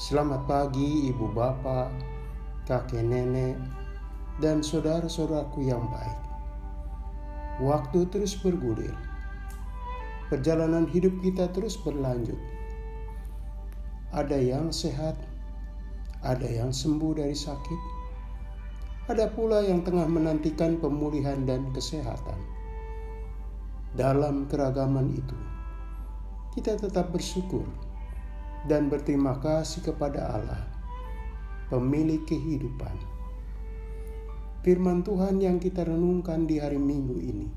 Selamat pagi ibu bapak, kakek nenek, dan saudara-saudaraku yang baik. Waktu terus bergulir. Perjalanan hidup kita terus berlanjut. Ada yang sehat, ada yang sembuh dari sakit, ada pula yang tengah menantikan pemulihan dan kesehatan. Dalam keragaman itu, kita tetap bersyukur dan berterima kasih kepada Allah, pemilik kehidupan. Firman Tuhan yang kita renungkan di hari Minggu ini,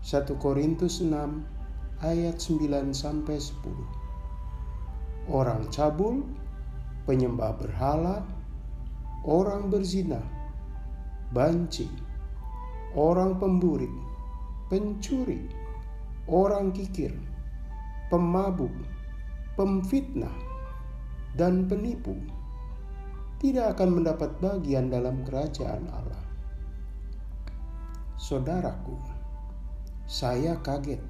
1 Korintus 6 ayat 9-10. Orang cabul, penyembah berhala, orang berzina, banci, orang pemburik, pencuri, orang kikir, pemabuk, pemfitnah, dan penipu tidak akan mendapat bagian dalam kerajaan Allah. Saudaraku, saya kaget,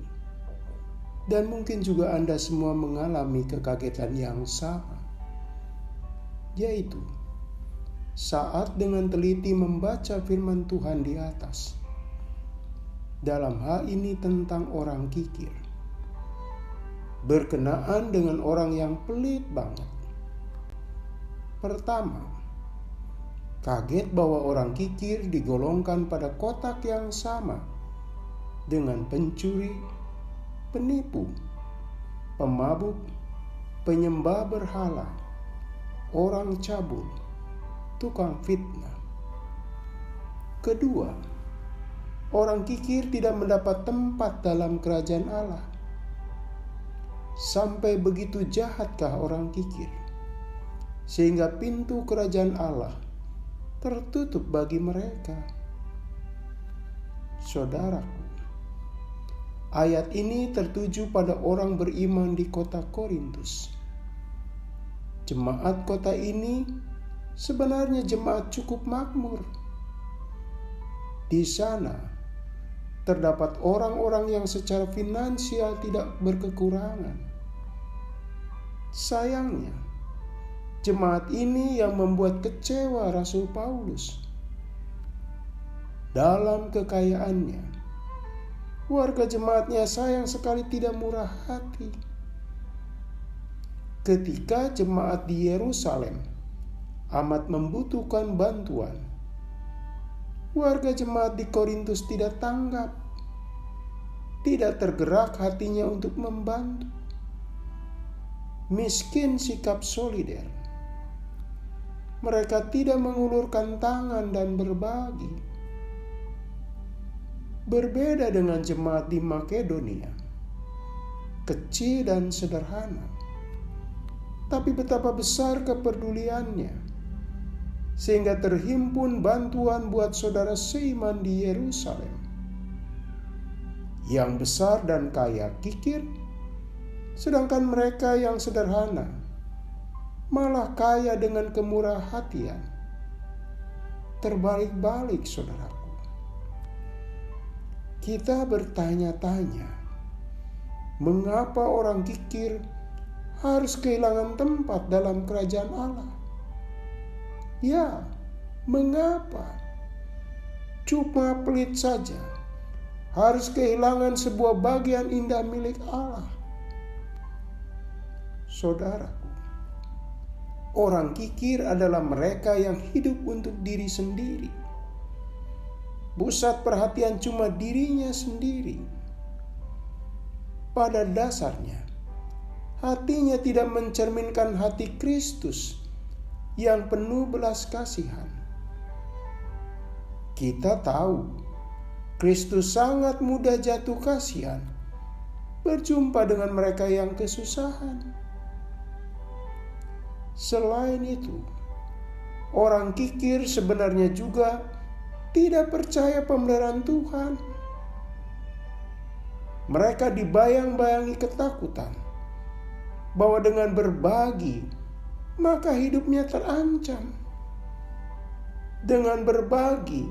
dan mungkin juga Anda semua mengalami kekagetan yang sama, yaitu saat dengan teliti membaca firman Tuhan di atas. Dalam hal ini tentang orang kikir, berkenaan dengan orang yang pelit banget. Pertama, kaget bahwa orang kikir digolongkan pada kotak yang sama dengan pencuri, penipu, pemabuk, penyembah berhala, orang cabul, tukang fitnah. Kedua, orang kikir tidak mendapat tempat dalam kerajaan Allah. Sampai begitu jahatkah orang kikir, sehingga pintu kerajaan Allah tertutup bagi mereka? Saudaraku, ayat ini tertuju pada orang beriman di kota Korintus. Jemaat kota ini sebenarnya jemaat cukup makmur. Di sana terdapat orang-orang yang secara finansial tidak berkekurangan. Sayangnya, jemaat ini yang membuat kecewa Rasul Paulus. Dalam kekayaannya, warga jemaatnya sayang sekali tidak murah hati. Ketika jemaat di Yerusalem amat membutuhkan bantuan, warga jemaat di Korintus tidak tanggap, tidak tergerak hatinya untuk membantu. Miskin sikap solider. Mereka tidak mengulurkan tangan dan berbagi. Berbeda dengan jemaat di Makedonia, kecil dan sederhana, tapi betapa besar kepeduliannya, sehingga terhimpun bantuan buat saudara seiman di Yerusalem. Yang besar dan kaya kikir, sedangkan mereka yang sederhana malah kaya dengan kemurah hatian. Terbalik-balik, saudaraku. Kita bertanya-tanya, mengapa orang kikir harus kehilangan tempat dalam kerajaan Allah? Ya, mengapa? Cuma pelit saja harus kehilangan sebuah bagian indah milik Allah. Saudaraku, orang kikir adalah mereka yang hidup untuk diri sendiri. Pusat perhatian cuma dirinya sendiri. Pada dasarnya, hatinya tidak mencerminkan hati Kristus yang penuh belas kasihan. Kita tahu Kristus sangat mudah jatuh kasihan berjumpa dengan mereka yang kesusahan. Selain itu, orang kikir sebenarnya juga tidak percaya pemeliharaan Tuhan. Mereka dibayang-bayangi ketakutan bahwa dengan berbagi maka hidupnya terancam. Dengan berbagi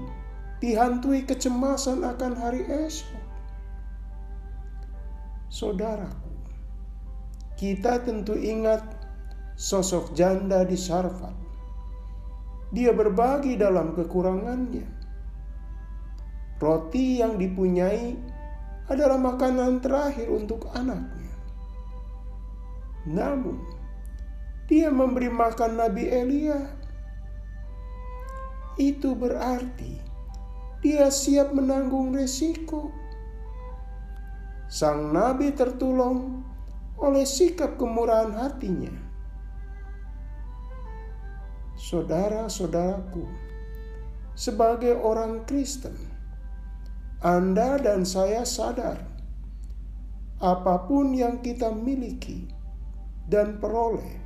dihantui kecemasan akan hari esok. Saudaraku, kita tentu ingat sosok janda di Sarfat. Dia berbagi dalam kekurangannya. Roti yang dipunyai adalah makanan terakhir untuk anaknya. Namun, dia memberi makan Nabi Elia. Itu berarti dia siap menanggung resiko. Sang nabi tertolong oleh sikap kemurahan hatinya. Saudara-saudaraku, sebagai orang Kristen, Anda dan saya sadar apapun yang kita miliki dan peroleh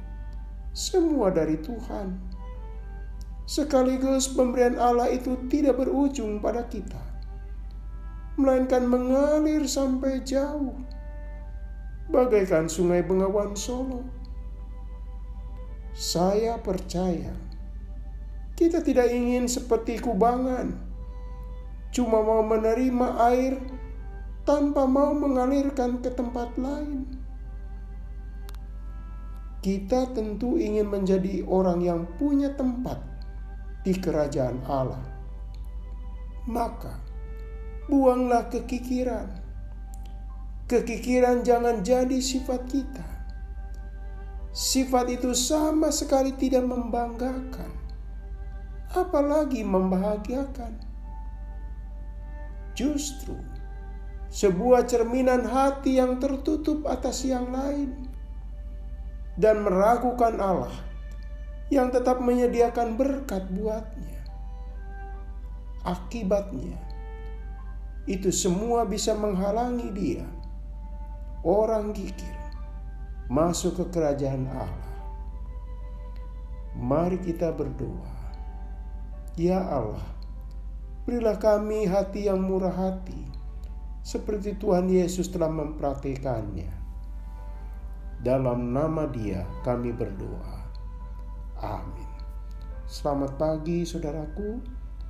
semua dari Tuhan. Sekaligus pemberian Allah itu tidak berujung pada kita, melainkan mengalir sampai jauh, bagaikan sungai Bengawan Solo. Saya percaya kita tidak ingin seperti kubangan, cuma mau menerima air tanpa mau mengalirkan ke tempat lain. Kita tentu ingin menjadi orang yang punya tempat di kerajaan Allah. Maka, buanglah kekikiran. Kekikiran jangan jadi sifat kita. Sifat itu sama sekali tidak membanggakan, apalagi membahagiakan. Justru, sebuah cerminan hati yang tertutup atas yang lain dan meragukan Allah yang tetap menyediakan berkat buatnya. Akibatnya, itu semua bisa menghalangi dia, orang kikir, masuk ke kerajaan Allah. Mari kita berdoa. Ya Allah, berilah kami hati yang murah hati, seperti Tuhan Yesus telah mempraktikannya. Dalam nama Dia kami berdoa. Amin. Selamat pagi saudaraku,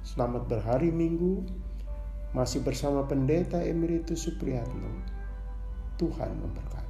selamat berhari Minggu. Masih bersama Pendeta Emeritus Supriyatno. Tuhan memberkati.